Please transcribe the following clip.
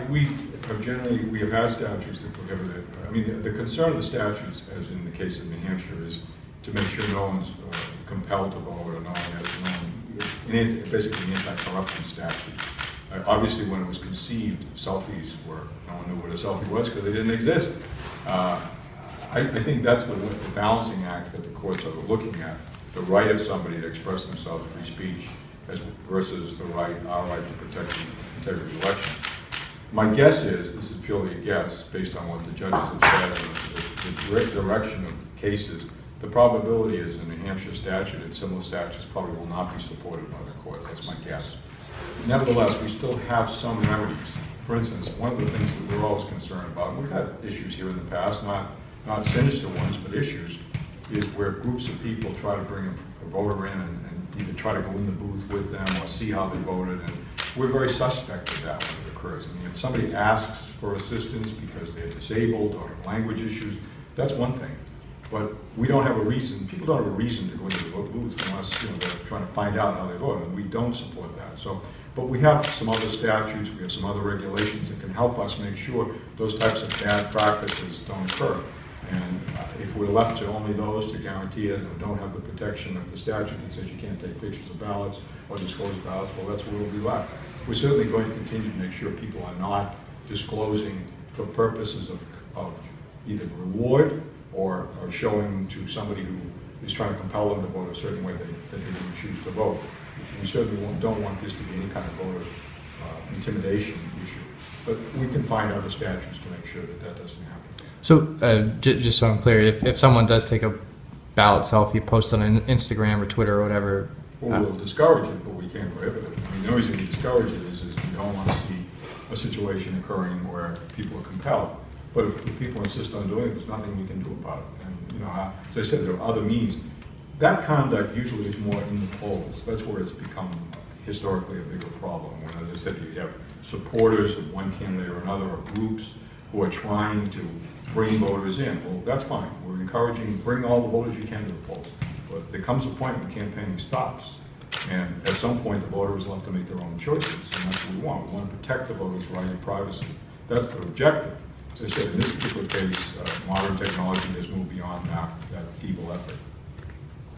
We have had statutes that prohibit it. I mean, the concern of the statutes, as in the case of New Hampshire, is to make sure no one's compelled to vote or no one has basically an anti-corruption statute. Obviously, when it was conceived, selfies were, no one knew what a selfie was because they didn't exist. I think that's the balancing act that the courts are looking at, the right of somebody to express themselves, free speech, versus our right to protect the integrity of the election. My guess is, this is purely a guess, based on what the judges have said, the direction of cases, the probability is in the New Hampshire statute and similar statutes probably will not be supported by the courts. That's my guess. Nevertheless, we still have some remedies. For instance, one of the things that we're always concerned about, and we've had issues here in the past, not sinister ones, but issues, is where groups of people try to bring a voter in and either try to go in the booth with them or see how they voted. And we're very suspect of that when it occurs. I mean, if somebody asks for assistance because they're disabled or have language issues, that's one thing. But we don't have a reason, people don't have a reason to go into the vote booth unless they're trying to find out how they vote, and we don't support that. So, but we have some other statutes, we have some other regulations that can help us make sure those types of bad practices don't occur. And if we're left to only those to guarantee it and don't have the protection of the statute that says you can't take pictures of ballots or disclose ballots, well, that's where we'll be left. We're certainly going to continue to make sure people are not disclosing for purposes of either reward or showing to somebody who is trying to compel them to vote a certain way that they didn't choose to vote. We certainly don't want this to be any kind of voter intimidation issue. But we can find other statutes to make sure that that doesn't happen. So just so I'm clear, if someone does take a ballot selfie, post on Instagram or Twitter or whatever... Well, we'll discourage it, but we can't prohibit it. I mean, the reason we discourage it is we don't want to see a situation occurring where people are compelled. But if people insist on doing it, there's nothing we can do about it. And, as I said, there are other means. That conduct usually is more in the polls. That's where it's become historically a bigger problem. When, as I said, you have supporters of one candidate or another, or groups who are trying to bring voters in. Well, that's fine. We're encouraging, bring all the voters you can to the polls. But there comes a point when campaigning stops. And at some point, the voter is left to make their own choices. And that's what we want. We want to protect the voters' right to privacy. That's the objective. As I said, in this particular case, modern technology has moved beyond that feeble effort.